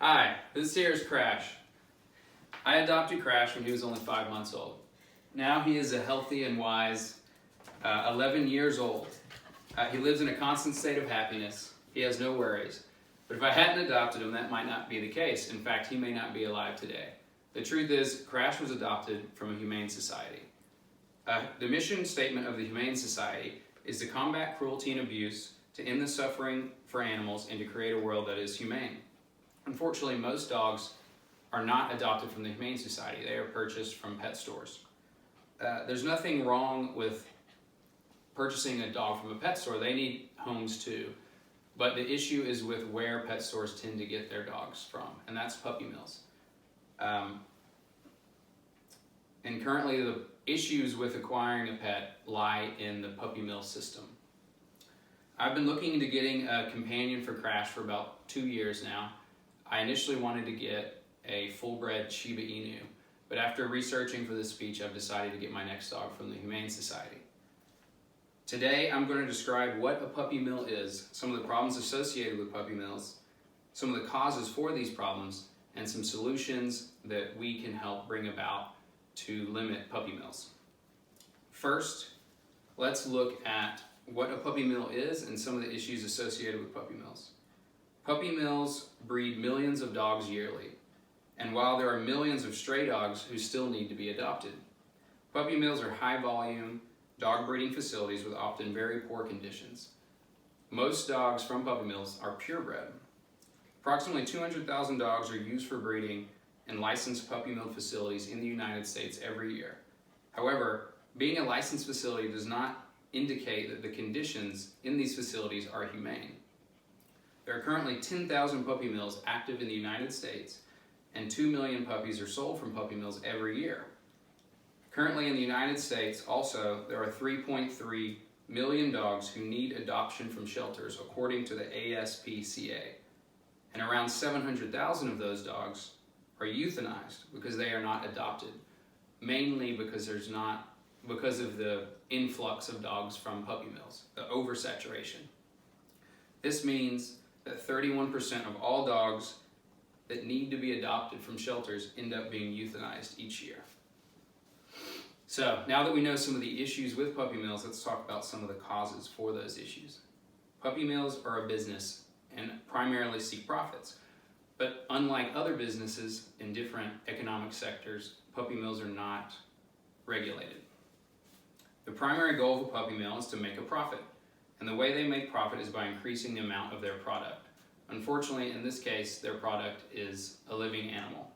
Hi, this here is Crash. I adopted Crash when he was only 5 months old. Now he is a healthy and wise 11 years old. He lives in a constant state of happiness. He has no worries. But if I hadn't adopted him, that might not be the case. In fact, he may not be alive today. The truth is, Crash was adopted from a humane society. The mission statement of the Humane Society is to combat cruelty and abuse, to end the suffering for animals, and to create a world that is humane. Unfortunately, most dogs are not adopted from the Humane Society. They are purchased from pet stores. There's nothing wrong with purchasing a dog from a pet store. They need homes too. But the issue is with where pet stores tend to get their dogs from, and that's puppy mills. And currently the issues with acquiring a pet lie in the puppy mill system. I've been looking into getting a companion for Crash for about 2 years now. I initially wanted to get a full-bred Shiba Inu, but after researching for this speech, I've decided to get my next dog from the Humane Society. Today, I'm going to describe what a puppy mill is, some of the problems associated with puppy mills, some of the causes for these problems, and some solutions that we can help bring about to limit puppy mills. First, let's look at what a puppy mill is and some of the issues associated with puppy mills. Puppy mills breed millions of dogs yearly, and while there are millions of stray dogs who still need to be adopted, puppy mills are high-volume dog breeding facilities with often very poor conditions. Most dogs from puppy mills are purebred. Approximately 200,000 dogs are used for breeding in licensed puppy mill facilities in the United States every year. However, being a licensed facility does not indicate that the conditions in these facilities are humane. There are currently 10,000 puppy mills active in the United States, and 2 million puppies are sold from puppy mills every year. Currently in the United States, also, there are 3.3 million dogs who need adoption from shelters, according to the ASPCA. And around 700,000 of those dogs are euthanized because they are not adopted, mainly because of the influx of dogs from puppy mills, the oversaturation. This means that 31% of all dogs that need to be adopted from shelters end up being euthanized each year. So, now that we know some of the issues with puppy mills, let's talk about some of the causes for those issues. Puppy mills are a business and primarily seek profits. But unlike other businesses in different economic sectors, puppy mills are not regulated. The primary goal of a puppy mill is to make a profit, and the way they make profit is by increasing the amount of their product. Unfortunately, in this case, their product is a living animal.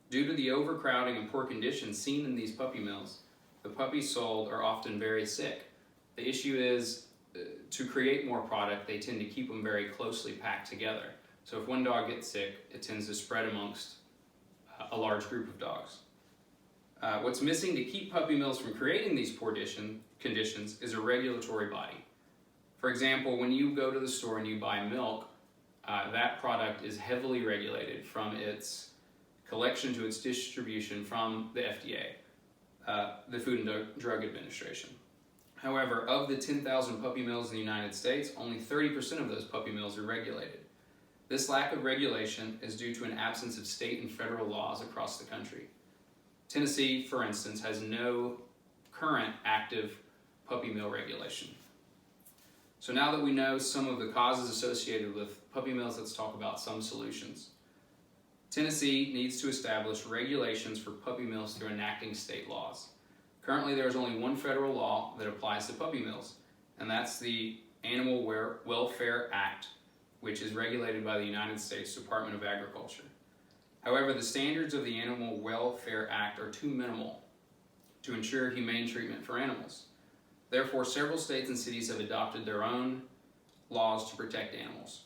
Due to the overcrowding and poor conditions seen in these puppy mills, the puppies sold are often very sick. The issue is, to create more product, they tend to keep them very closely packed together. So if one dog gets sick, it tends to spread amongst a large group of dogs. What's missing to keep puppy mills from creating these poor conditions is a regulatory body. For example, when you go to the store and you buy milk, that product is heavily regulated from its collection to its distribution from the FDA, the Food and Drug Administration. However, of the 10,000 puppy mills in the United States, only 30% of those puppy mills are regulated. This lack of regulation is due to an absence of state and federal laws across the country. Tennessee, for instance, has no current active puppy mill regulation. So now that we know some of the causes associated with puppy mills, let's talk about some solutions. Tennessee needs to establish regulations for puppy mills through enacting state laws. Currently, there is only one federal law that applies to puppy mills, and that's the Animal Welfare Act, which is regulated by the United States Department of Agriculture. However, the standards of the Animal Welfare Act are too minimal to ensure humane treatment for animals. Therefore, several states and cities have adopted their own laws to protect animals.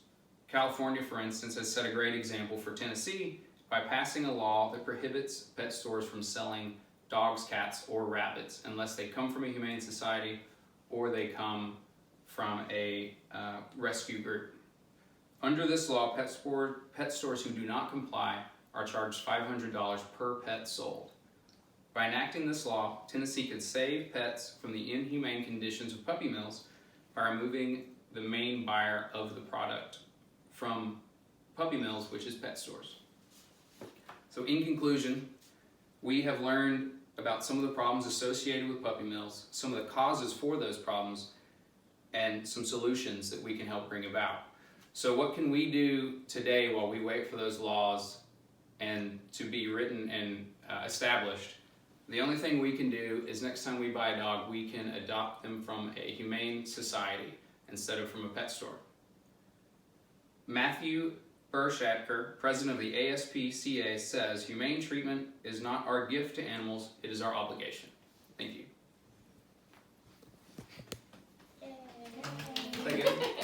California, for instance, has set a great example for Tennessee by passing a law that prohibits pet stores from selling dogs, cats, or rabbits unless they come from a humane society or they come from a rescue group. Under this law, pet stores who do not comply are charged $500 per pet sold. By enacting this law, Tennessee could save pets from the inhumane conditions of puppy mills by removing the main buyer of the product from puppy mills, which is pet stores. So in conclusion, we have learned about some of the problems associated with puppy mills, some of the causes for those problems, and some solutions that we can help bring about. So what can we do today while we wait for those laws and to be written and established? The only thing we can do is next time we buy a dog, we can adopt them from a humane society instead of from a pet store. Matthew Burschatker, president of the ASPCA, says humane treatment is not our gift to animals, it is our obligation. Thank you. Yay. Thank you.